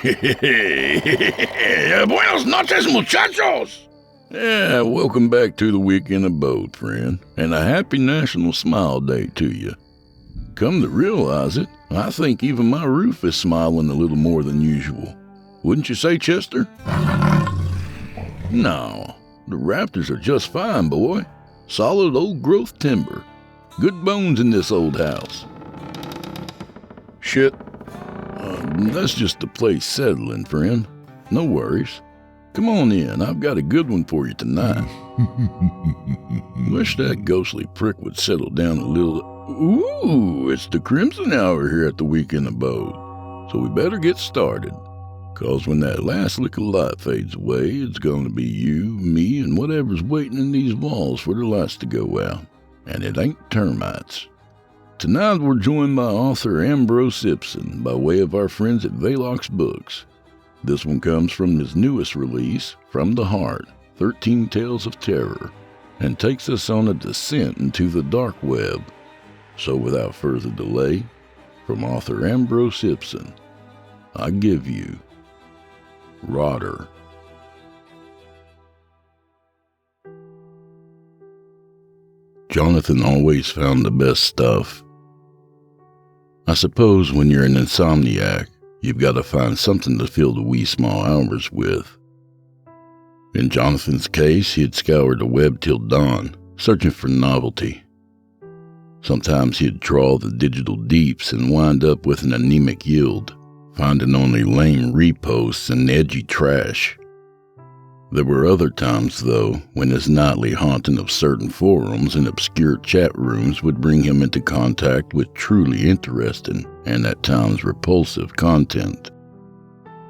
Buenos noches, muchachos! Yeah, welcome back to the Week in Abode, friend, and a happy National Smile Day to you. Come to realize it, I think even my roof is smiling a little more than usual. Wouldn't you say, Chester? No, the rafters are just fine, boy. Solid old growth timber. Good bones in this old house. Shit. That's just the place settling, friend. No worries. Come on in, I've got a good one for you tonight. Wish that ghostly prick would settle down a little. Ooh, it's the Crimson Hour here at the Week in Abode. So we better get started. 'Cause when that last lick of light fades away, it's gonna be you, me, and whatever's waiting in these walls for the lights to go out. And it ain't termites. Tonight we're joined by author Ambrose Ibsen by way of our friends at Velox Books. This one comes from his newest release, From the Heart, 13 Tales of Terror, and takes us on a descent into the dark web. So without further delay, from author Ambrose Ibsen, I give you Rotter. Jonathan always found the best stuff. I suppose when you're an insomniac, you've got to find something to fill the wee small hours with. In Jonathan's case, he'd scoured the web till dawn, searching for novelty. Sometimes he'd trawl the digital deeps and wind up with an anemic yield, finding only lame reposts and edgy trash. There were other times, though, when his nightly haunting of certain forums and obscure chat rooms would bring him into contact with truly interesting and at times repulsive content.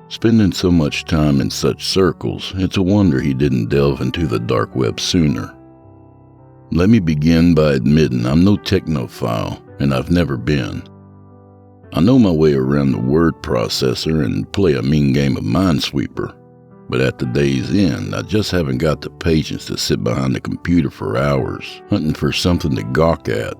Spending so much time in such circles, it's a wonder he didn't delve into the dark web sooner. Let me begin by admitting I'm no technophile, and I've never been. I know my way around the word processor and play a mean game of Minesweeper. But at the day's end, I just haven't got the patience to sit behind the computer for hours, hunting for something to gawk at.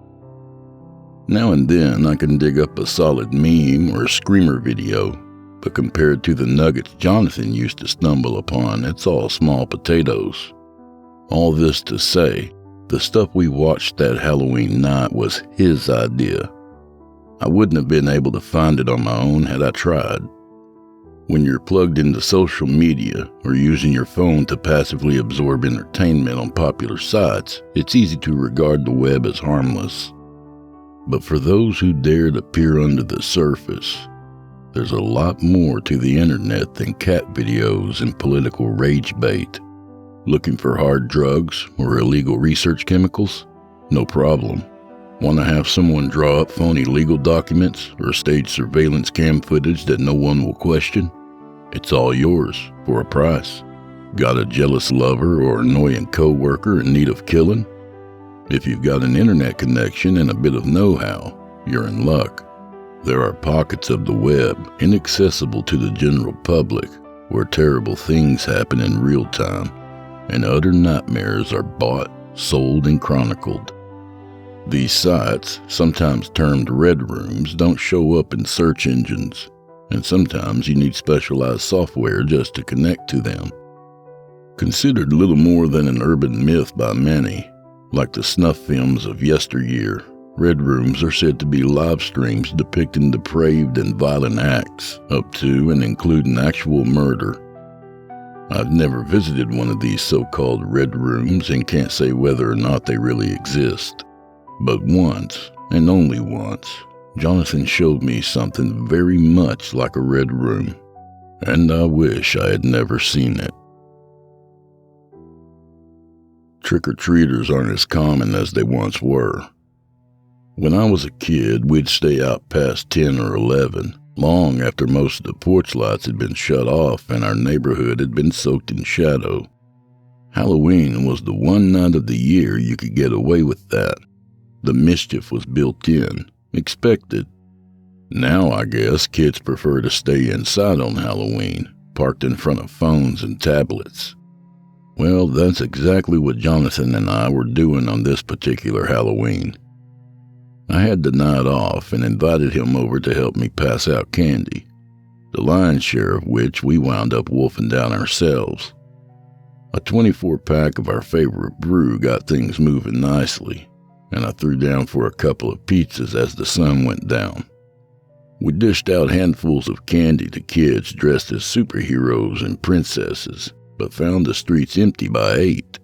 Now and then, I can dig up a solid meme or a screamer video, but compared to the nuggets Jonathan used to stumble upon, it's all small potatoes. All this to say, the stuff we watched that Halloween night was his idea. I wouldn't have been able to find it on my own had I tried. When you're plugged into social media or using your phone to passively absorb entertainment on popular sites, it's easy to regard the web as harmless. But for those who dare to peer under the surface, there's a lot more to the internet than cat videos and political rage bait. Looking for hard drugs or illegal research chemicals? No problem. Want to have someone draw up phony legal documents or stage surveillance cam footage that no one will question? It's all yours for a price. Got a jealous lover or annoying coworker in need of killing? If you've got an internet connection and a bit of know-how, you're in luck. There are pockets of the web inaccessible to the general public where terrible things happen in real time and utter nightmares are bought, sold, and chronicled. These sites, sometimes termed red rooms, don't show up in search engines, and sometimes you need specialized software just to connect to them. Considered little more than an urban myth by many, like the snuff films of yesteryear, red rooms are said to be live streams depicting depraved and violent acts, up to and including actual murder. I've never visited one of these so-called red rooms and can't say whether or not they really exist. But once, and only once, Jonathan showed me something very much like a red room, and I wish I had never seen it. Trick-or-treaters aren't as common as they once were. When I was a kid, we'd stay out past 10 or 11, long after most of the porch lights had been shut off and our neighborhood had been soaked in shadow. Halloween was the one night of the year you could get away with that. The mischief was built in, expected. Now I guess kids prefer to stay inside on Halloween, parked in front of phones and tablets. Well, that's exactly what Jonathan and I were doing on this particular Halloween. I had the night off and invited him over to help me pass out candy. the lion's share of which we wound up wolfing down ourselves. A 24-pack of our favorite brew got things moving nicely, and I threw down for a couple of pizzas as the sun went down. We dished out handfuls of candy to kids dressed as superheroes and princesses, but found the streets empty by 8.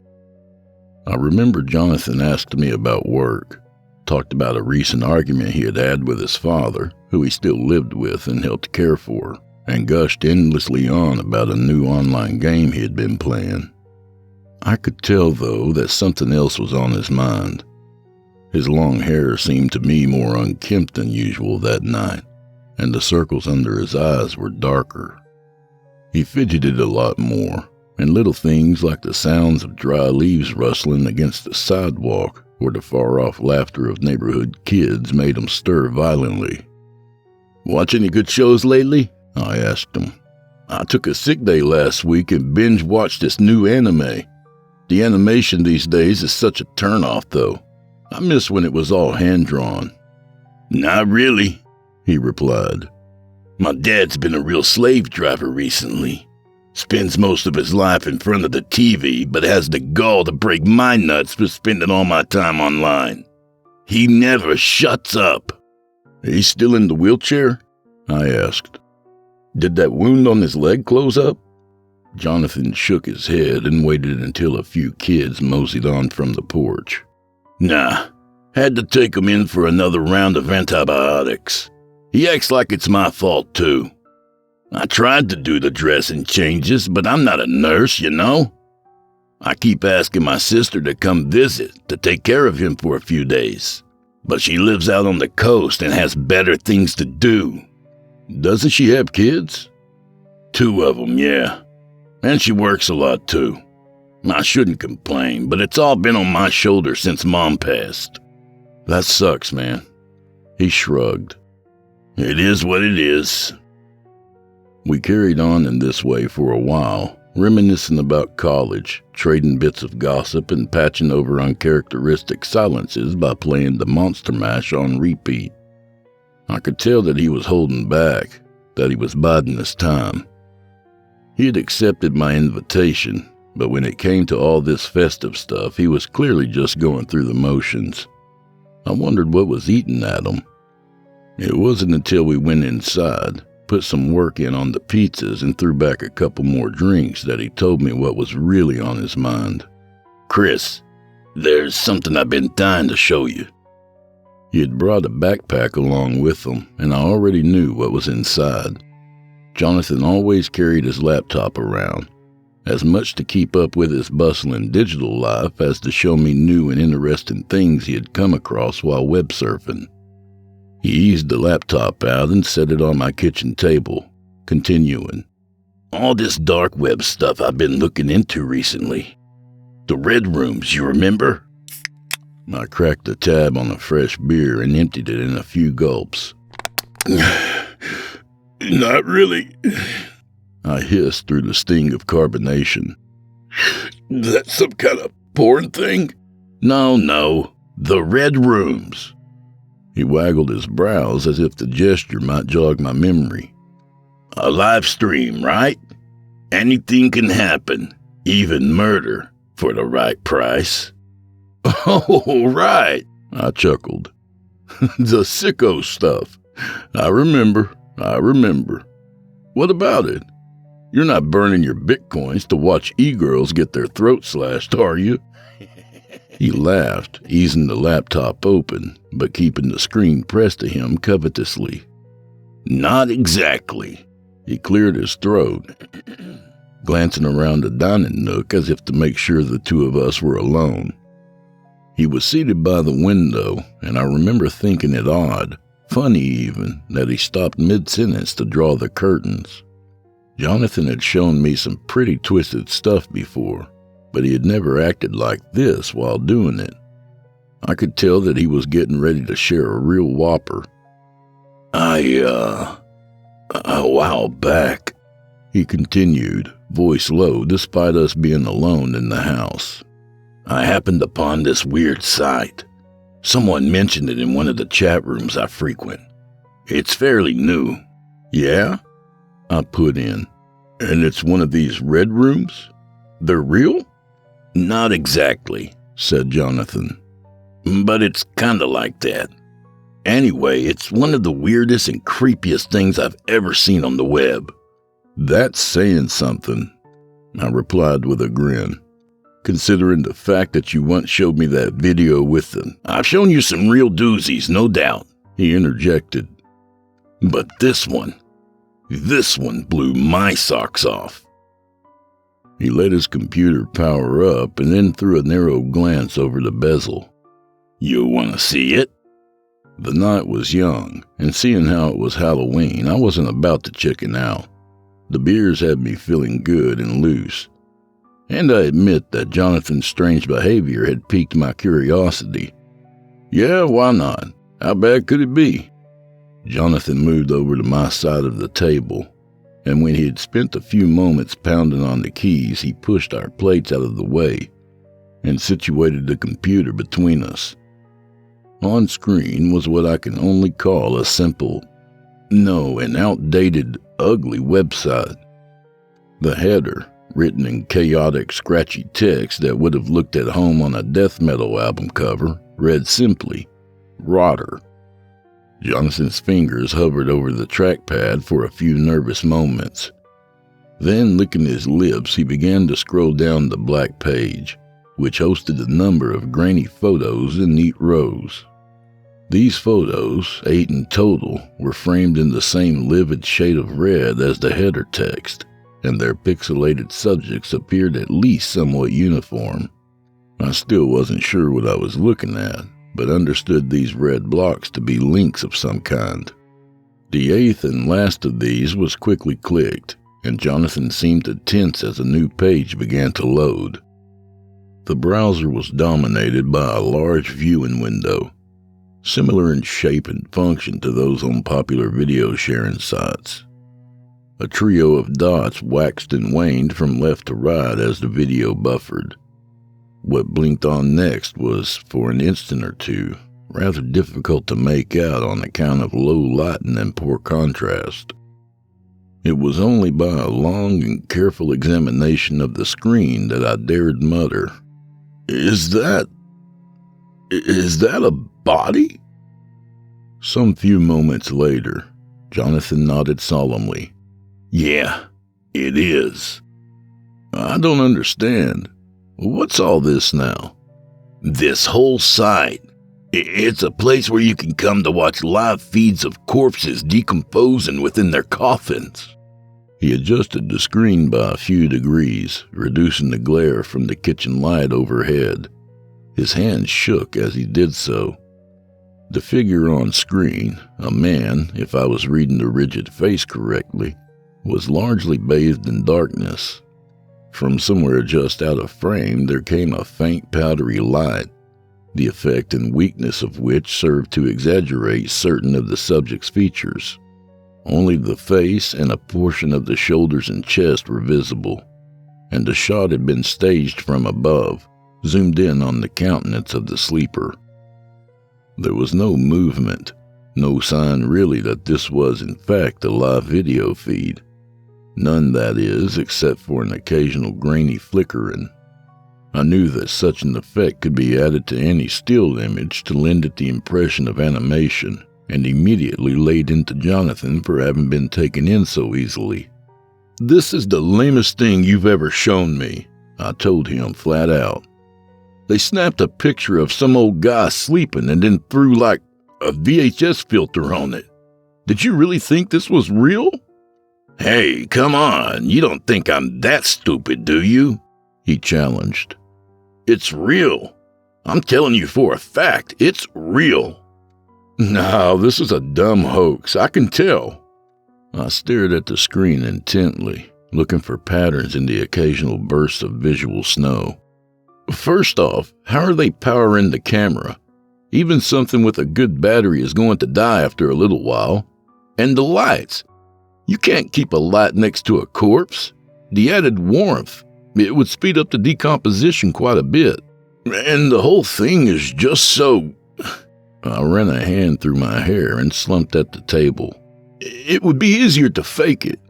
I remember Jonathan asked me about work, talked about a recent argument he had with his father, who he still lived with and helped care for, and gushed endlessly on about a new online game he had been playing. I could tell, though, that something else was on his mind. His long hair seemed to me more unkempt than usual that night, and the circles under his eyes were darker. He fidgeted a lot more, and little things like the sounds of dry leaves rustling against the sidewalk or the far-off laughter of neighborhood kids made him stir violently. "Watch any good shows lately?" I asked him. "I took a sick day last week and binge-watched this new anime. The animation these days is such a turn-off, though. I miss when it was all hand-drawn." "Not really," he replied. "My dad's been a real slave driver recently. Spends most of his life in front of the TV, but has the gall to break my nuts for spending all my time online. He never shuts up." "He's still in the wheelchair?" I asked. "Did that wound on his leg close up?" Jonathan shook his head and waited until a few kids moseyed on from the porch. "Nah, had to take him in for another round of antibiotics. He acts like it's my fault, too. I tried to do the dressing changes, but I'm not a nurse, you know? I keep asking my sister to come visit, to take care of him for a few days. But she lives out on the coast and has better things to do." "Doesn't she have kids?" "2 of them, yeah. And she works a lot, too. I shouldn't complain, but it's all been on my shoulders since Mom passed." "That sucks, man." He shrugged. "It is what it is." We carried on in this way for a while, reminiscing about college, trading bits of gossip and patching over uncharacteristic silences by playing the Monster Mash on repeat. I could tell that he was holding back, that he was biding his time. He had accepted my invitation, but when it came to all this festive stuff, he was clearly just going through the motions. I wondered what was eating at him. It wasn't until we went inside, put some work in on the pizzas, and threw back a couple more drinks that he told me what was really on his mind. "Chris, there's something I've been dying to show you." He had brought a backpack along with him, and I already knew what was inside. Jonathan always carried his laptop around, as much to keep up with his bustling digital life as to show me new and interesting things he had come across while web surfing. He eased the laptop out and set it on my kitchen table, continuing, "All this dark web stuff I've been looking into recently. The red rooms, you remember?" I cracked the tab on a fresh beer and emptied it in a few gulps. "Not really," I hissed through the sting of carbonation. "That's some kind of porn thing?" No, the red rooms." He waggled his brows as if the gesture might jog my memory. "A live stream, right? Anything can happen, even murder, for the right price." "Oh, right," I chuckled. "The sicko stuff. I remember. What about it? You're not burning your bitcoins to watch e-girls get their throats slashed, are you?" He laughed, easing the laptop open, but keeping the screen pressed to him covetously. "Not exactly." He cleared his throat, glancing around the dining nook as if to make sure the two of us were alone. He was seated by the window, and I remember thinking it odd, funny even, that he stopped mid-sentence to draw the curtains. Jonathan had shown me some pretty twisted stuff before, but he had never acted like this while doing it. I could tell that he was getting ready to share a real whopper. A while back," he continued, voice low despite us being alone in the house, "I happened upon this weird site. Someone mentioned it in one of the chat rooms I frequent. It's fairly new." "Yeah?" I put in. And it's one of these red rooms? They're real? Not exactly, said Jonathan. But it's kinda like that. Anyway, it's one of the weirdest and creepiest things I've ever seen on the web. That's saying something, I replied with a grin. Considering the fact that you once showed me that video with them. I've shown you some real doozies, no doubt, he interjected. But this one blew my socks off. He let his computer power up and then threw a narrow glance over the bezel. You want to see it? The night was young, and seeing how it was Halloween, I wasn't about to chicken out. The beers had me feeling good and loose. And I admit that Jonathan's strange behavior had piqued my curiosity. Yeah, why not? How bad could it be? Jonathan moved over to my side of the table, and when he had spent a few moments pounding on the keys, he pushed our plates out of the way and situated the computer between us. On screen was what I can only call a simple, an outdated, ugly website. The header, written in chaotic, scratchy text that would have looked at home on a death metal album cover, read simply, Rotter. Jonathan's fingers hovered over the trackpad for a few nervous moments. Then, licking his lips, he began to scroll down the black page, which hosted a number of grainy photos in neat rows. These photos, 8 in total, were framed in the same livid shade of red as the header text, and their pixelated subjects appeared at least somewhat uniform. I still wasn't sure what I was looking at, but understood these red blocks to be links of some kind. The 8th and last of these was quickly clicked, and Jonathan seemed to tense as a new page began to load. The browser was dominated by a large viewing window, similar in shape and function to those on popular video sharing sites. A trio of dots waxed and waned from left to right as the video buffered. What blinked on next was, for an instant or two, rather difficult to make out on account of low lighting and poor contrast. It was only by a long and careful examination of the screen that I dared mutter, Is that a body? Some few moments later, Jonathan nodded solemnly. Yeah, it is. I don't understand. What's all this now? This whole site. It's a place where you can come to watch live feeds of corpses decomposing within their coffins. He adjusted the screen by a few degrees, reducing the glare from the kitchen light overhead. His hand shook as he did so. The figure on screen, a man, if I was reading the rigid face correctly, was largely bathed in darkness. From somewhere just out of frame there came a faint powdery light, the effect and weakness of which served to exaggerate certain of the subject's features. Only the face and a portion of the shoulders and chest were visible, and the shot had been staged from above, zoomed in on the countenance of the sleeper. There was no movement, no sign really that this was in fact a live video feed. None, that is, except for an occasional grainy flickering. I knew that such an effect could be added to any still image to lend it the impression of animation, and immediately laid into Jonathan for having been taken in so easily. This is the lamest thing you've ever shown me, I told him flat out. They snapped a picture of some old guy sleeping and then threw like a VHS filter on it. Did you really think this was real? Hey, come on, you don't think I'm that stupid, do you? He challenged. It's real. I'm telling you for a fact, it's real. No, this is a dumb hoax, I can tell. I stared at the screen intently, looking for patterns in the occasional bursts of visual snow. First off, how are they powering the camera? Even something with a good battery is going to die after a little while. And the lights. You can't keep a light next to a corpse. The added warmth, it would speed up the decomposition quite a bit. And the whole thing is just so... I ran a hand through my hair and slumped at the table. It would be easier to fake it.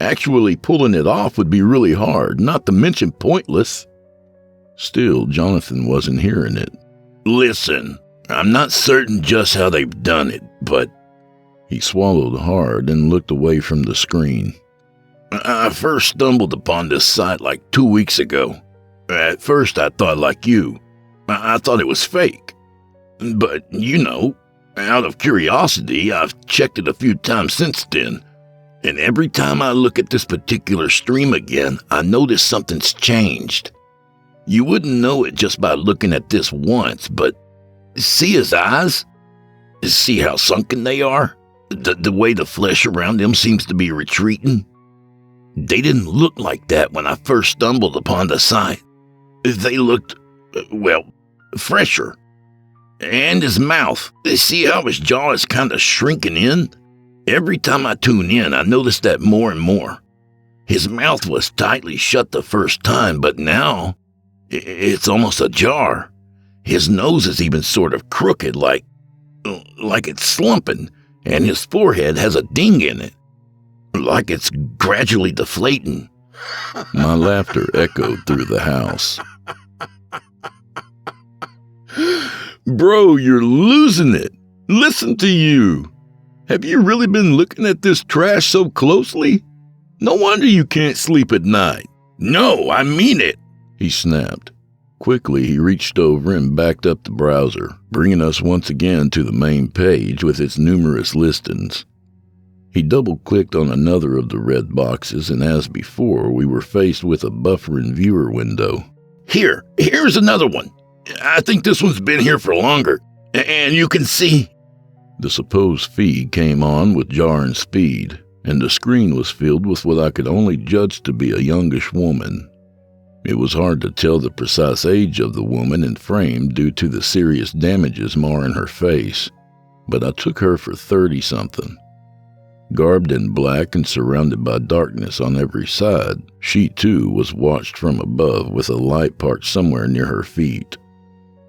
Actually pulling it off would be really hard, not to mention pointless. Still, Jonathan wasn't hearing it. Listen, I'm not certain just how they've done it, but... He swallowed hard and looked away from the screen. I first stumbled upon this site like 2 weeks ago. At first I thought like you. I thought it was fake. But, out of curiosity, I've checked it a few times since then. And every time I look at this particular stream again, I notice something's changed. You wouldn't know it just by looking at this once, but see his eyes? See how sunken they are? The way the flesh around them seems to be retreating? They didn't look like that when I first stumbled upon the site. They looked, fresher. And his mouth. See how his jaw is kind of shrinking in? Every time I tune in, I notice that more and more. His mouth was tightly shut the first time, but now it's almost ajar. His nose is even sort of crooked, like it's slumping, and his forehead has a ding in it, like it's gradually deflating. My laughter echoed through the house. Bro, you're losing it. Listen to you. Have you really been looking at this trash so closely? No wonder you can't sleep at night. No, I mean it, he snapped. Quickly, he reached over and backed up the browser, bringing us once again to the main page with its numerous listings. He double-clicked on another of the red boxes, and as before, we were faced with a buffering viewer window. Here's another one. I think this one's been here for longer, and you can see... The supposed feed came on with jarring speed, and the screen was filled with what I could only judge to be a youngish woman. It was hard to tell the precise age of the woman in frame due to the serious damages marring her face, but I took her for 30-something. Garbed in black and surrounded by darkness on every side, she too was watched from above with a light parked somewhere near her feet.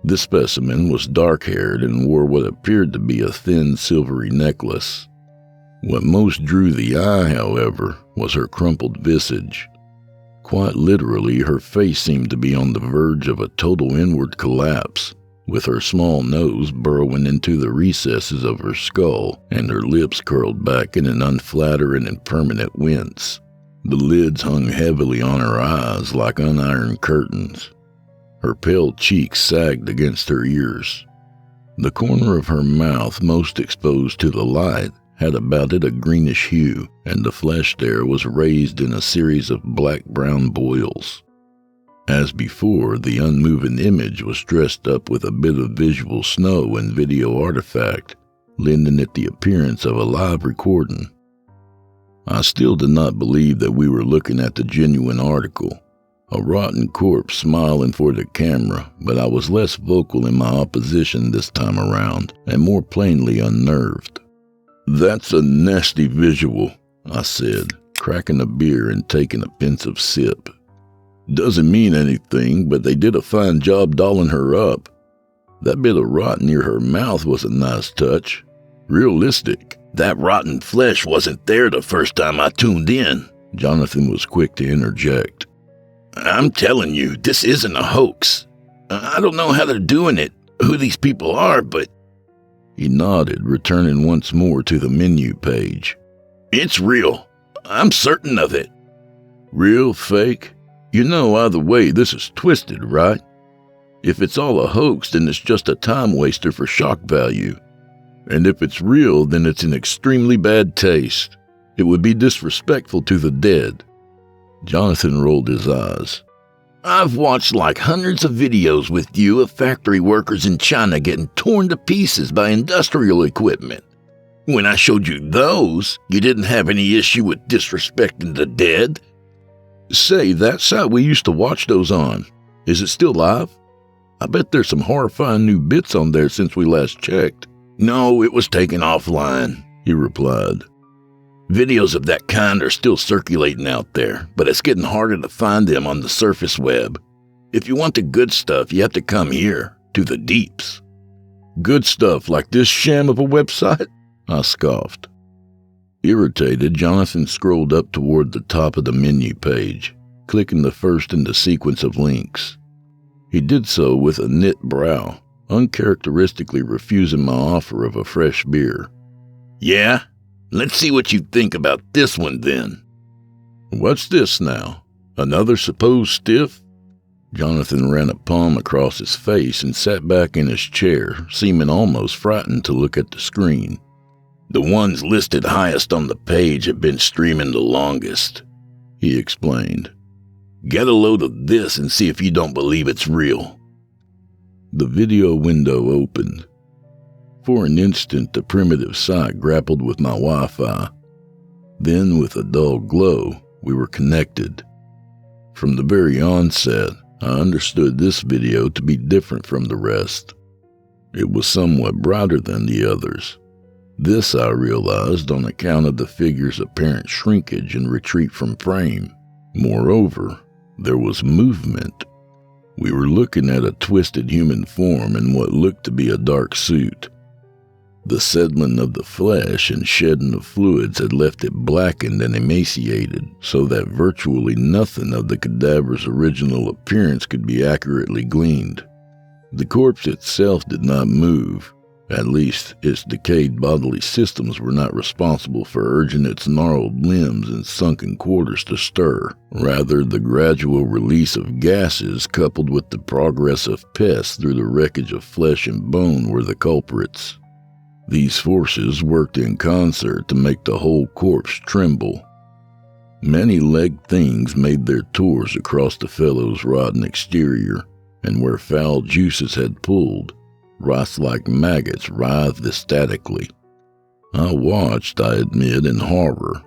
This specimen was dark-haired and wore what appeared to be a thin silvery necklace. What most drew the eye, however, was her crumpled visage. Quite literally, her face seemed to be on the verge of a total inward collapse, with her small nose burrowing into the recesses of her skull and her lips curled back in an unflattering and permanent wince. The lids hung heavily on her eyes like unironed curtains. Her pale cheeks sagged against her ears. The corner of her mouth, most exposed to the light, had about it a greenish hue, and the flesh there was raised in a series of black-brown boils. As before, the unmoving image was dressed up with a bit of visual snow and video artifact, lending it the appearance of a live recording. I still did not believe that we were looking at the genuine article. A rotten corpse smiling for the camera, but I was less vocal in my opposition this time around, and more plainly unnerved. "That's a nasty visual," I said, cracking a beer and taking a pensive sip. "Doesn't mean anything, but they did a fine job dolling her up. That bit of rot near her mouth was a nice touch. Realistic." "That rotten flesh wasn't there the first time I tuned in," Jonathan was quick to interject. "I'm telling you, this isn't a hoax. I don't know how they're doing it, who these people are, but..." He nodded, returning once more to the menu page. "It's real. I'm certain of it." "Real, fake? You know either way this is twisted, right? If it's all a hoax, then it's just a time waster for shock value. And if it's real, then it's in extremely bad taste. It would be disrespectful to the dead." Jonathan rolled his eyes. "I've watched like hundreds of videos with you of factory workers in China getting torn to pieces by industrial equipment. When I showed you those, you didn't have any issue with disrespecting the dead." "Say, that site we used to watch those on, is it still live? I bet there's some horrifying new bits on there since we last checked." "No, it was taken offline," he replied. "Videos of that kind are still circulating out there, but it's getting harder to find them on the surface web. If you want the good stuff, you have to come here, to the deeps." "Good stuff like this sham of a website?" I scoffed. Irritated, Jonathan scrolled up toward the top of the menu page, clicking the first in the sequence of links. He did so with a knit brow, uncharacteristically refusing my offer of a fresh beer. Yeah? Let's see what you think about this one then. What's this now? Another supposed stiff? Jonathan ran a palm across his face and sat back in his chair, seeming almost frightened to look at the screen. The ones listed highest on the page have been streaming the longest, he explained. Get a load of this and see if you don't believe it's real. The video window opened. For an instant, the primitive site grappled with my Wi-Fi. Then, with a dull glow, we were connected. From the very onset, I understood this video to be different from the rest. It was somewhat brighter than the others. This I realized on account of the figure's apparent shrinkage and retreat from frame. Moreover, there was movement. We were looking at a twisted human form in what looked to be a dark suit. The settling of the flesh and shedding of fluids had left it blackened and emaciated, so that virtually nothing of the cadaver's original appearance could be accurately gleaned. The corpse itself did not move. At least, its decayed bodily systems were not responsible for urging its gnarled limbs and sunken quarters to stir. Rather, the gradual release of gases coupled with the progress of pests through the wreckage of flesh and bone were the culprits. These forces worked in concert to make the whole corpse tremble. Many legged things made their tours across the fellow's rotten exterior, and where foul juices had pulled, wrath-like maggots writhed ecstatically. I watched, I admit, in horror.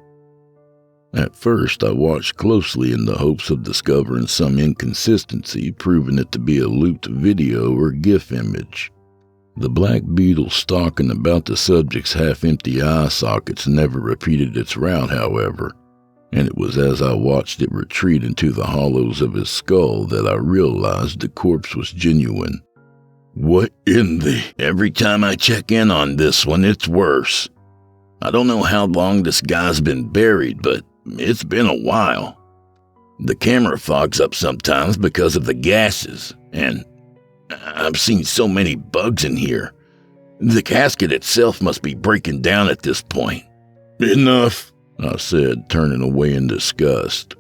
At first, I watched closely in the hopes of discovering some inconsistency, proving it to be a looped video or GIF image. The black beetle stalking about the subject's half-empty eye sockets never repeated its route, however, and it was as I watched it retreat into the hollows of his skull that I realized the corpse was genuine. What in the... Every time I check in on this one, it's worse. I don't know how long this guy's been buried, but it's been a while. The camera fogs up sometimes because of the gases, and I've seen so many bugs in here. The casket itself must be breaking down at this point. Enough, I said, turning away in disgust.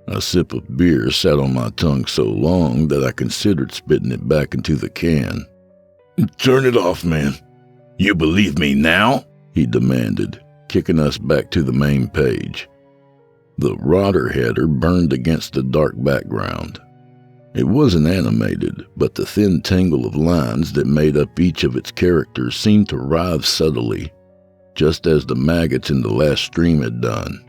A sip of beer sat on my tongue so long that I considered spitting it back into the can. Turn it off, man. You believe me now? He demanded, kicking us back to the main page. The rotter header burned against the dark background. It wasn't animated, but the thin tangle of lines that made up each of its characters seemed to writhe subtly, just as the maggots in the last stream had done.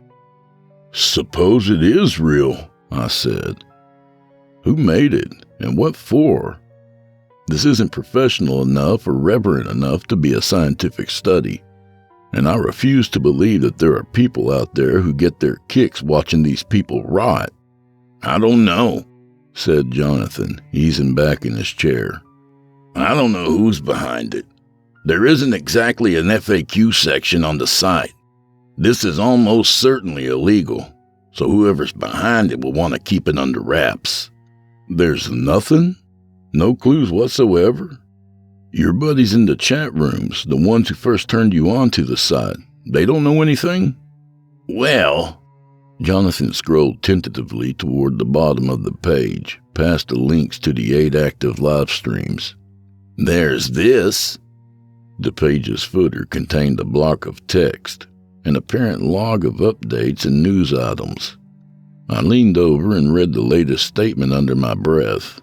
Suppose it is real, I said. Who made it, and what for? This isn't professional enough or reverent enough to be a scientific study, and I refuse to believe that there are people out there who get their kicks watching these people rot. I don't know, said Jonathan, easing back in his chair. I don't know who's behind it. There isn't exactly an FAQ section on the site. This is almost certainly illegal, so whoever's behind it will want to keep it under wraps. There's nothing? No clues whatsoever? Your buddies in the chat rooms, the ones who first turned you on to the site, they don't know anything? Well... Jonathan scrolled tentatively toward the bottom of the page, past the links to the 8 active live streams. There's this. The page's footer contained a block of text, an apparent log of updates and news items. I leaned over and read the latest statement under my breath.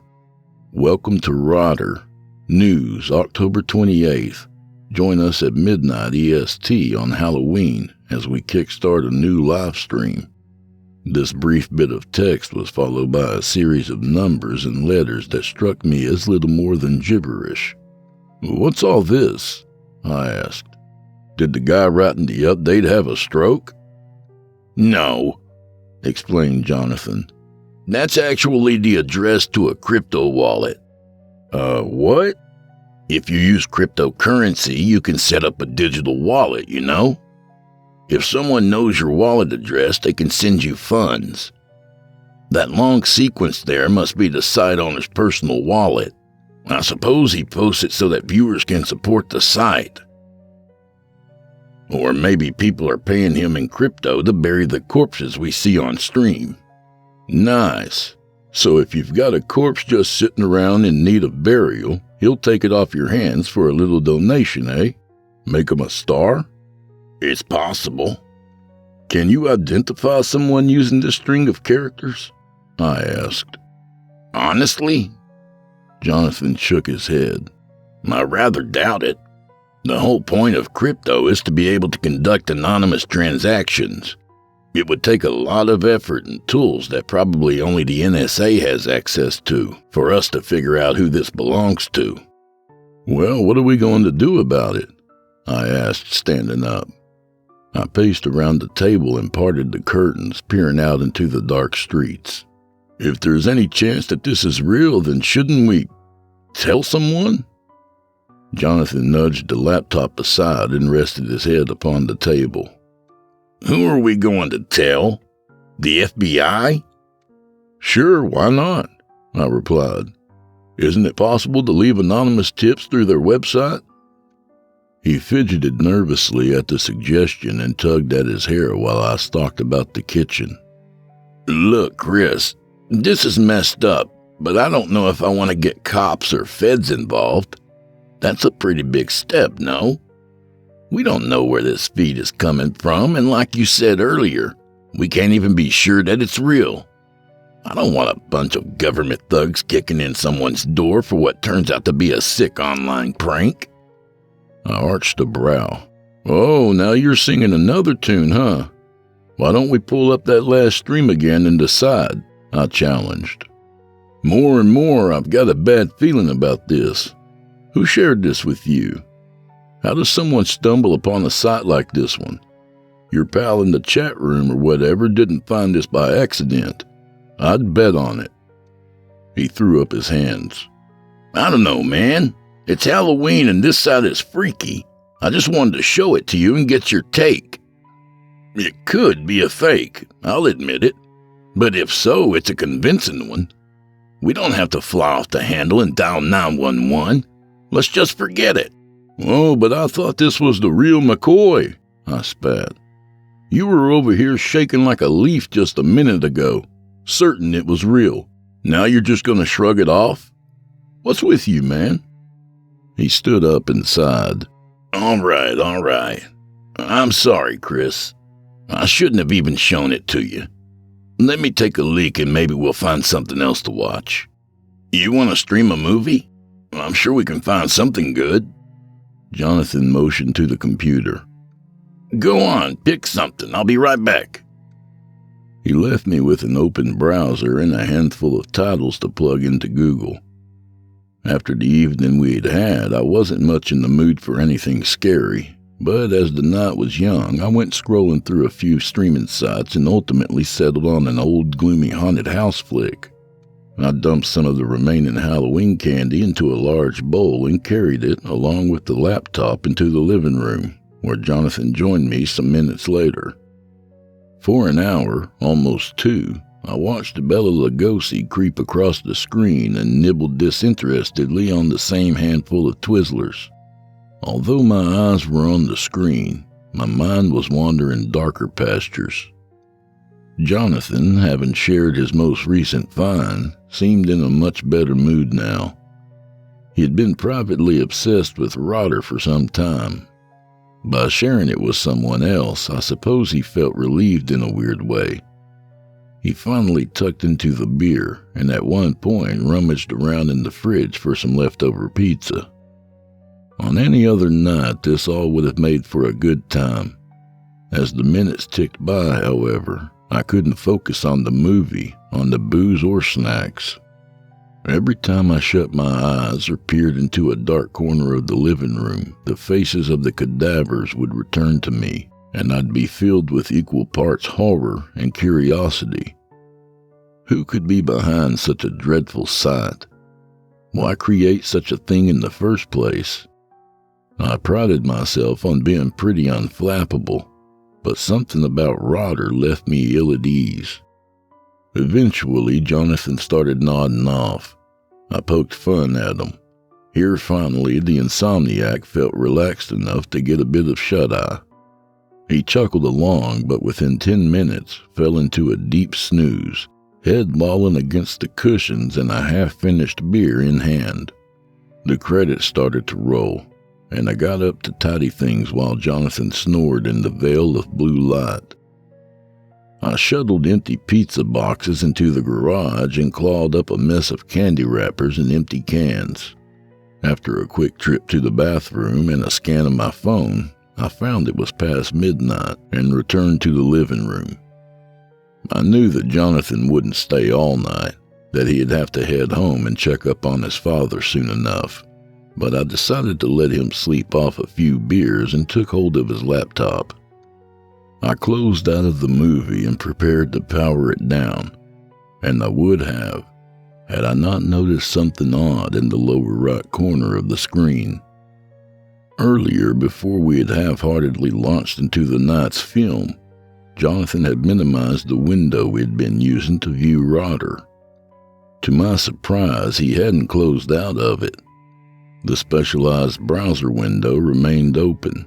Welcome to Rotter. News, October 28th. Join us at midnight EST on Halloween as we kickstart a new live stream. This brief bit of text was followed by a series of numbers and letters that struck me as little more than gibberish. What's all this? I asked. Did the guy writing the update have a stroke? No, explained Jonathan. That's actually the address to a crypto wallet. What? If you use cryptocurrency, you can set up a digital wallet, you know? If someone knows your wallet address, they can send you funds. That long sequence there must be the site owner's personal wallet. I suppose he posts it so that viewers can support the site. Or maybe people are paying him in crypto to bury the corpses we see on stream. Nice. So if you've got a corpse just sitting around in need of burial, he'll take it off your hands for a little donation, eh? Make him a star? It's possible. Can you identify someone using this string of characters? I asked. Honestly? Jonathan shook his head. I rather doubt it. The whole point of crypto is to be able to conduct anonymous transactions. It would take a lot of effort and tools that probably only the NSA has access to for us to figure out who this belongs to. Well, what are we going to do about it? I asked, standing up. I paced around the table and parted the curtains, peering out into the dark streets. If there's any chance that this is real, then shouldn't we tell someone? Jonathan nudged the laptop aside and rested his head upon the table. Who are we going to tell? The FBI? Sure, why not? I replied. Isn't it possible to leave anonymous tips through their website? He fidgeted nervously at the suggestion and tugged at his hair while I stalked about the kitchen. Look, Chris, this is messed up, but I don't know if I want to get cops or feds involved. That's a pretty big step, no? We don't know where this feed is coming from, and like you said earlier, we can't even be sure that it's real. I don't want a bunch of government thugs kicking in someone's door for what turns out to be a sick online prank. I arched a brow. Oh, now you're singing another tune, huh? Why don't we pull up that last stream again and decide? I challenged. More and more, I've got a bad feeling about this. Who shared this with you? How does someone stumble upon a site like this one? Your pal in the chat room or whatever didn't find this by accident. I'd bet on it. He threw up his hands. I don't know, man. It's Halloween and this site is freaky. I just wanted to show it to you and get your take. It could be a fake, I'll admit it. But if so, it's a convincing one. We don't have to fly off the handle and dial 911. Let's just forget it. Oh, but I thought this was the real McCoy, I spat. You were over here shaking like a leaf just a minute ago, certain it was real. Now you're just going to shrug it off? What's with you, man? He stood up and sighed. All right. I'm sorry, Chris. I shouldn't have even shown it to you. Let me take a leak and maybe we'll find something else to watch. You want to stream a movie? I'm sure we can find something good. Jonathan motioned to the computer. Go on, pick something. I'll be right back. He left me with an open browser and a handful of titles to plug into Google. After the evening we'd had, I wasn't much in the mood for anything scary, but as the night was young, I went scrolling through a few streaming sites and ultimately settled on an old gloomy haunted house flick. I dumped some of the remaining Halloween candy into a large bowl and carried it, along with the laptop, into the living room, where Jonathan joined me some minutes later. For an hour, almost 2, I watched Bela Lugosi creep across the screen and nibbled disinterestedly on the same handful of Twizzlers. Although my eyes were on the screen, my mind was wandering darker pastures. Jonathan, having shared his most recent find, seemed in a much better mood now. He had been privately obsessed with Rotter for some time. By sharing it with someone else, I suppose he felt relieved in a weird way. He finally tucked into the beer and at one point rummaged around in the fridge for some leftover pizza. On any other night, this all would have made for a good time. As the minutes ticked by, however, I couldn't focus on the movie, on the booze or snacks. Every time I shut my eyes or peered into a dark corner of the living room, the faces of the cadavers would return to me, and I'd be filled with equal parts horror and curiosity. Who could be behind such a dreadful sight? Why create such a thing in the first place? I prided myself on being pretty unflappable, but something about Rodder left me ill at ease. Eventually, Jonathan started nodding off. I poked fun at him. Here, finally, the insomniac felt relaxed enough to get a bit of shut-eye. He chuckled along, but within 10 minutes fell into a deep snooze, head lolling against the cushions and a half-finished beer in hand. The credits started to roll, and I got up to tidy things while Jonathan snored in the veil of blue light. I shuttled empty pizza boxes into the garage and clawed up a mess of candy wrappers and empty cans. After a quick trip to the bathroom and a scan of my phone, I found it was past midnight and returned to the living room. I knew that Jonathan wouldn't stay all night, that he'd have to head home and check up on his father soon enough, but I decided to let him sleep off a few beers and took hold of his laptop. I closed out of the movie and prepared to power it down, and I would have, had I not noticed something odd in the lower right corner of the screen. Earlier, before we had half-heartedly launched into the night's film, Jonathan had minimized the window we'd been using to view Rodder. To my surprise, he hadn't closed out of it. The specialized browser window remained open.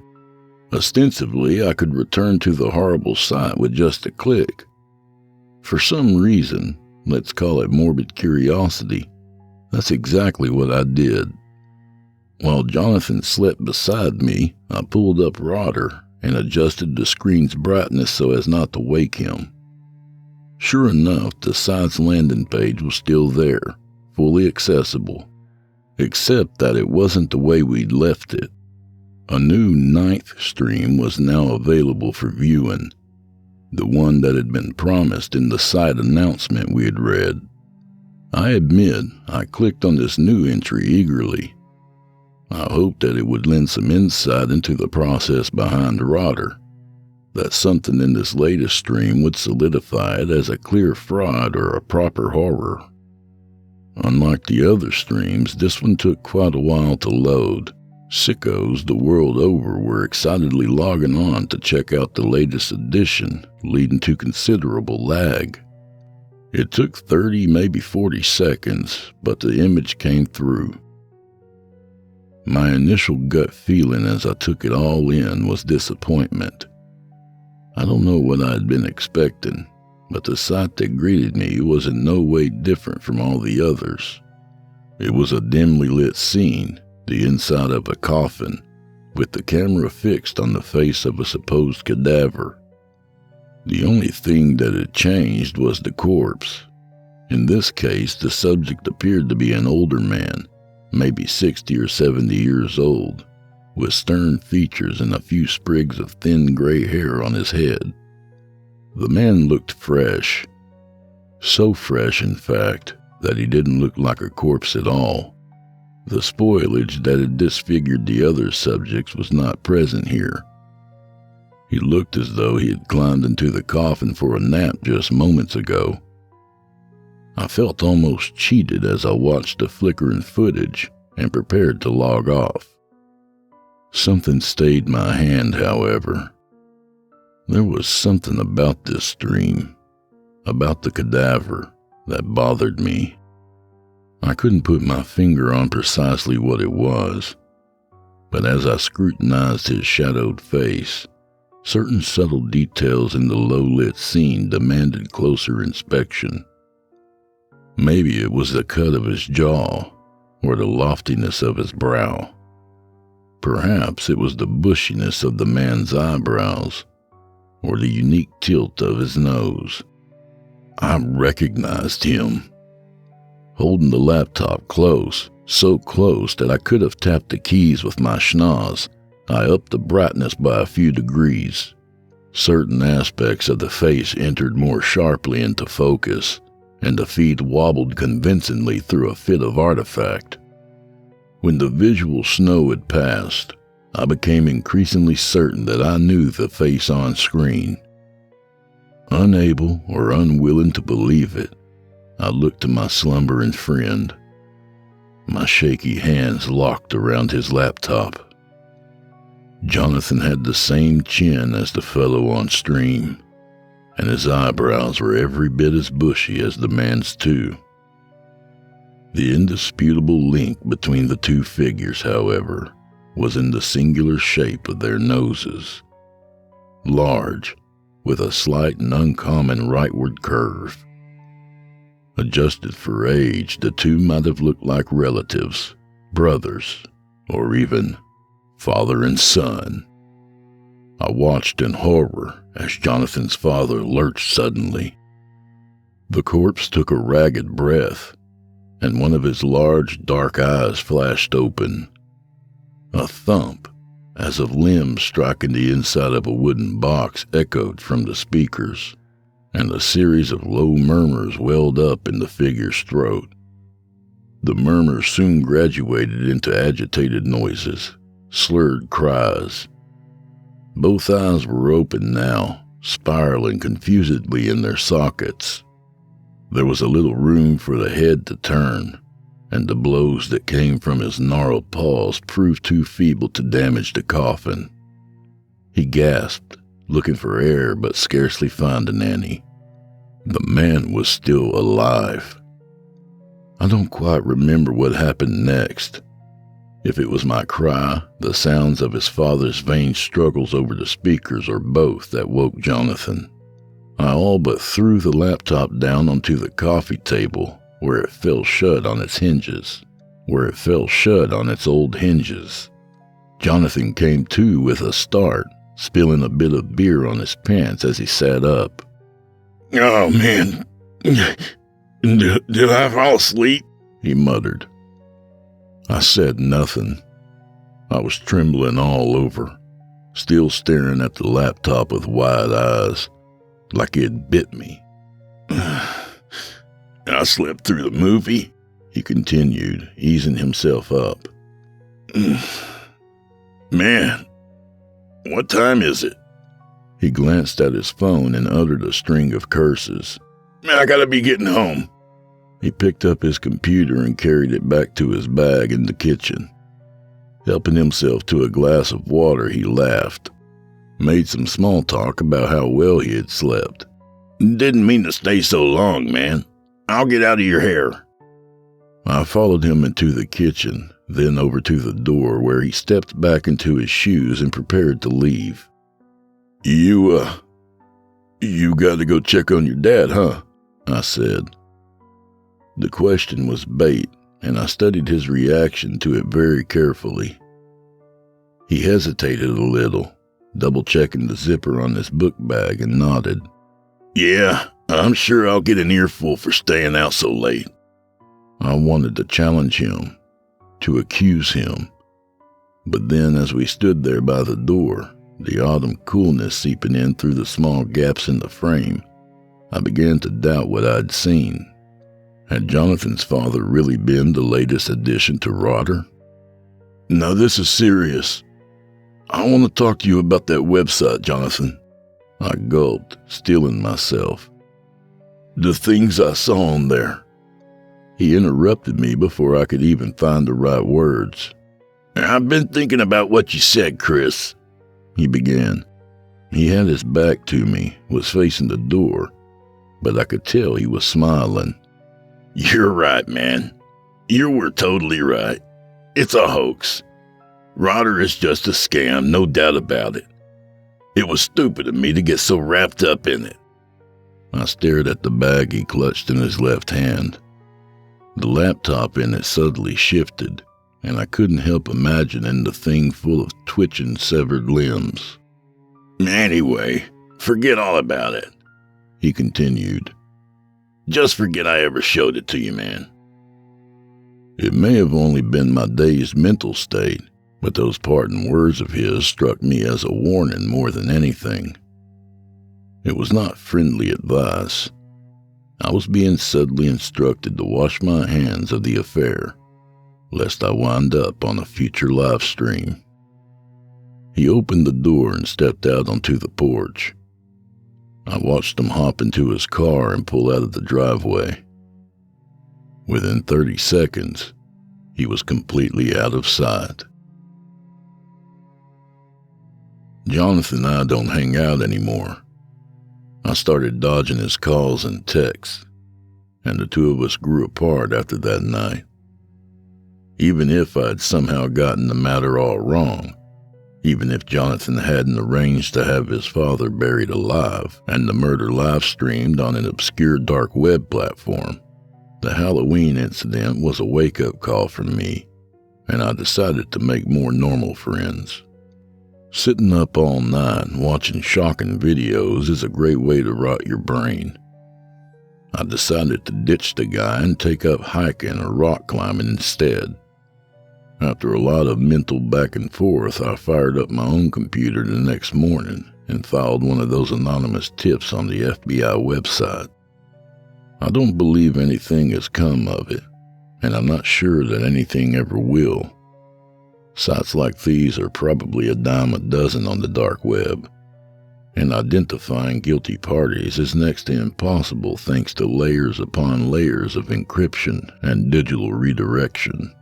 Ostensibly, I could return to the horrible site with just a click. For some reason, let's call it morbid curiosity, that's exactly what I did. While Jonathan slept beside me, I pulled up Rodder and adjusted the screen's brightness so as not to wake him. Sure enough, the site's landing page was still there, fully accessible, except that it wasn't the way we'd left it. A new 9th stream was now available for viewing, the one that had been promised in the site announcement we had read. I admit I clicked on this new entry eagerly. I hoped that it would lend some insight into the process behind Rodder, that something in this latest stream would solidify it as a clear fraud or a proper horror. Unlike the other streams, this one took quite a while to load. Sickos the world over were excitedly logging on to check out the latest edition, leading to considerable lag. It took 30, maybe 40 seconds, but the image came through. My initial gut feeling as I took it all in was disappointment. I don't know what I had been expecting, but the sight that greeted me was in no way different from all the others. It was a dimly lit scene, the inside of a coffin, with the camera fixed on the face of a supposed cadaver. The only thing that had changed was the corpse. In this case, the subject appeared to be an older man, maybe 60 or 70 years old, with stern features and a few sprigs of thin gray hair on his head. The man looked fresh. So fresh, in fact, that he didn't look like a corpse at all. The spoilage that had disfigured the other subjects was not present here. He looked as though he had climbed into the coffin for a nap just moments ago. I felt almost cheated as I watched the flickering footage and prepared to log off. Something stayed my hand, however. There was something about this stream, about the cadaver, that bothered me. I couldn't put my finger on precisely what it was, but as I scrutinized his shadowed face, certain subtle details in the low-lit scene demanded closer inspection. Maybe it was the cut of his jaw, or the loftiness of his brow. Perhaps it was the bushiness of the man's eyebrows, or the unique tilt of his nose. I recognized him. Holding the laptop close, so close that I could have tapped the keys with my schnoz, I upped the brightness by a few degrees. Certain aspects of the face entered more sharply into focus, and the feed wobbled convincingly through a fit of artifact. When the visual snow had passed, I became increasingly certain that I knew the face on screen. Unable or unwilling to believe it, I looked to my slumbering friend. My shaky hands locked around his laptop. Jonathan had the same chin as the fellow on stream, and his eyebrows were every bit as bushy as the man's too. The indisputable link between the two figures, however, was in the singular shape of their noses. Large, with a slight and uncommon rightward curve. Adjusted for age, the two might have looked like relatives, brothers, or even father and son. I watched in horror as Jonathan's father lurched suddenly. The corpse took a ragged breath, and one of his large, dark eyes flashed open. A thump, as of limbs striking the inside of a wooden box, echoed from the speakers, and a series of low murmurs welled up in the figure's throat. The murmurs soon graduated into agitated noises, slurred cries. Both eyes were open now, spiraling confusedly in their sockets. There was a little room for the head to turn, and the blows that came from his gnarled paws proved too feeble to damage the coffin. He gasped, looking for air but scarcely finding any. The man was still alive. I don't quite remember what happened next. If it was my cry, the sounds of his father's vain struggles over the speakers, or both, that woke Jonathan. I all but threw the laptop down onto the coffee table, where it fell shut on its old hinges. Jonathan came to with a start, spilling a bit of beer on his pants as he sat up. "Oh, man. Did I fall asleep?" he muttered. I said nothing. I was trembling all over, still staring at the laptop with wide eyes, like it had bit me. "I slept through the movie," he continued, easing himself up. "Man, what time is it?" He glanced at his phone and uttered a string of curses. "I gotta be getting home." He picked up his computer and carried it back to his bag in the kitchen. Helping himself to a glass of water, he laughed, made some small talk about how well he had slept. "Didn't mean to stay so long, man. I'll get out of your hair." I followed him into the kitchen, then over to the door, where he stepped back into his shoes and prepared to leave. You gotta go check on your dad, huh?" I said. The question was bait, and I studied his reaction to it very carefully. He hesitated a little, double-checking the zipper on his book bag, and nodded. "Yeah, I'm sure I'll get an earful for staying out so late." I wanted to challenge him, to accuse him. But then, as we stood there by the door, the autumn coolness seeping in through the small gaps in the frame, I began to doubt what I'd seen. Had Jonathan's father really been the latest addition to Rotter? "No, this is serious. I want to talk to you about that website, Jonathan." I gulped, steeling myself. "The things I saw on there." He interrupted me before I could even find the right words. "I've been thinking about what you said, Chris," he began. He had his back to me, was facing the door, but I could tell he was smiling. "You're right, man. You were totally right. It's a hoax. Rotter is just a scam, no doubt about it. It was stupid of me to get so wrapped up in it." I stared at the bag he clutched in his left hand. The laptop in it suddenly shifted, and I couldn't help imagining the thing full of twitching, severed limbs. "Anyway, forget all about it," he continued. "Just forget I ever showed it to you, man." It may have only been my dazed mental state, but those parting words of his struck me as a warning more than anything. It was not friendly advice. I was being subtly instructed to wash my hands of the affair, lest I wind up on a future live stream. He opened the door and stepped out onto the porch. I watched him hop into his car and pull out of the driveway. Within 30 seconds, he was completely out of sight. Jonathan and I don't hang out anymore. I started dodging his calls and texts, and the two of us grew apart after that night. Even if I'd somehow gotten the matter all wrong, even if Jonathan hadn't arranged to have his father buried alive and the murder live-streamed on an obscure dark web platform, the Halloween incident was a wake-up call for me, and I decided to make more normal friends. Sitting up all night watching shocking videos is a great way to rot your brain. I decided to ditch the guy and take up hiking or rock climbing instead. After a lot of mental back and forth, I fired up my own computer the next morning and filed one of those anonymous tips on the FBI website. I don't believe anything has come of it, and I'm not sure that anything ever will. Sites like these are probably a dime a dozen on the dark web, and identifying guilty parties is next to impossible thanks to layers upon layers of encryption and digital redirection.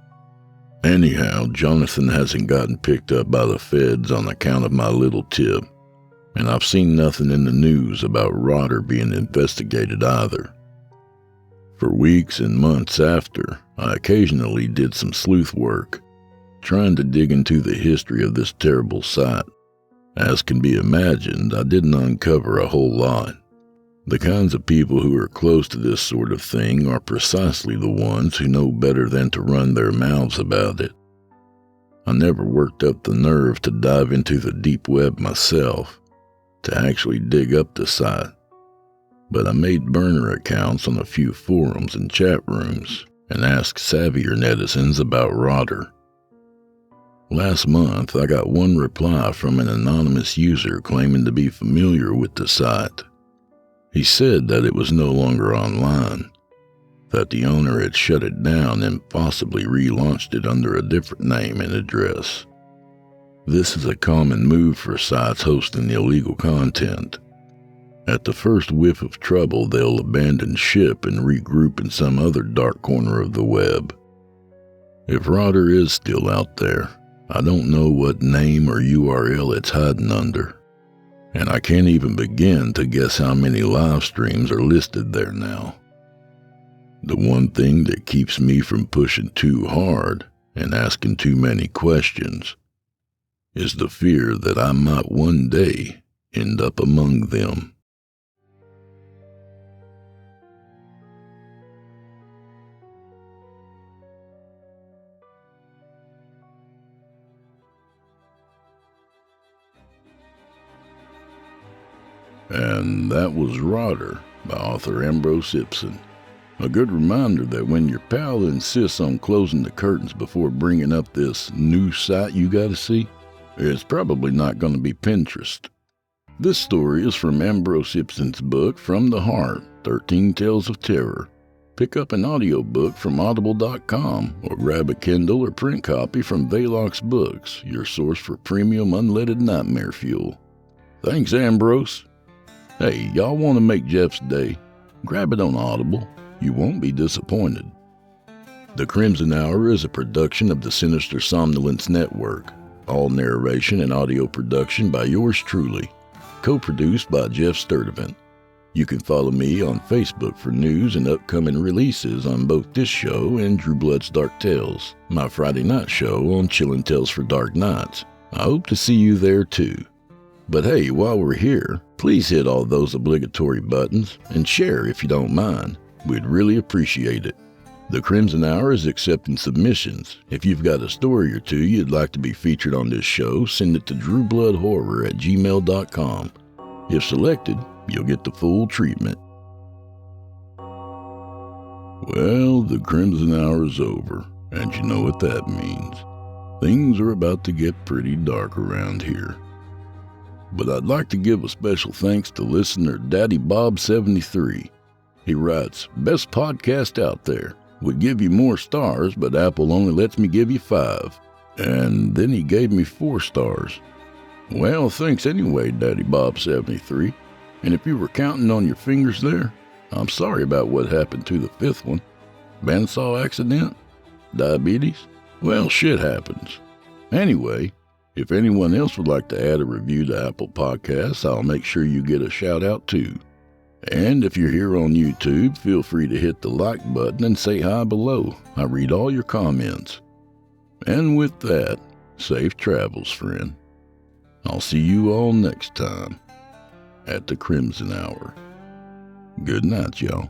Anyhow, Jonathan hasn't gotten picked up by the feds on account of my little tip, and I've seen nothing in the news about Rotter being investigated either. For weeks and months after, I occasionally did some sleuth work, trying to dig into the history of this terrible site. As can be imagined, I didn't uncover a whole lot. The kinds of people who are close to this sort of thing are precisely the ones who know better than to run their mouths about it. I never worked up the nerve to dive into the deep web myself, to actually dig up the site, but I made burner accounts on a few forums and chat rooms and asked savvier netizens about Rotter. Last month, I got one reply from an anonymous user claiming to be familiar with the site. He said that it was no longer online, that the owner had shut it down and possibly relaunched it under a different name and address. This is a common move for sites hosting illegal content. At the first whiff of trouble, they'll abandon ship and regroup in some other dark corner of the web. If Rotter is still out there, I don't know what name or URL it's hiding under, and I can't even begin to guess how many live streams are listed there now. The one thing that keeps me from pushing too hard and asking too many questions is the fear that I might one day end up among them. And that was Rotter by author Ambrose Ibsen. A good reminder that when your pal insists on closing the curtains before bringing up this new site you gotta see, it's probably not going to be Pinterest. This story is from Ambrose Ibsen's book From the Heart, 13 Tales of Terror. Pick up an audiobook from audible.com or grab a Kindle or print copy from Velox Books, your source for premium unleaded nightmare fuel. Thanks, Ambrose. Hey, y'all want to make Geoff's day? Grab it on Audible. You won't be disappointed. The Crimson Hour is a production of the Sinister Somnolence Network. All narration and audio production by yours truly. Co-produced by Geoff Sturtevant. You can follow me on Facebook for news and upcoming releases on both this show and Drew Blood's Dark Tales, my Friday night show on Chillin' Tales for Dark Nights. I hope to see you there too. But hey, while we're here, please hit all those obligatory buttons and share if you don't mind. We'd really appreciate it. The Crimson Hour is accepting submissions. If you've got a story or two you'd like to be featured on this show, send it to drewbloodhorror@gmail.com. If selected, you'll get the full treatment. Well, the Crimson Hour is over, and you know what that means. Things are about to get pretty dark around here. But I'd like to give a special thanks to listener Daddy Bob 73. He writes, "Best podcast out there. Would give you more stars, but Apple only lets me give you 5. And then he gave me 4 stars. Well, thanks anyway, Daddy Bob 73. And if you were counting on your fingers there, I'm sorry about what happened to the 5th one. Bandsaw accident? Diabetes? Well, shit happens. Anyway, If anyone else would like to add a review to Apple Podcasts, I'll make sure you get a shout out too. And if you're here on YouTube, feel free to hit the like button and say hi below. I read all your comments. And with that, safe travels, friend. I'll see you all next time at the Crimson Hour. Good night, y'all.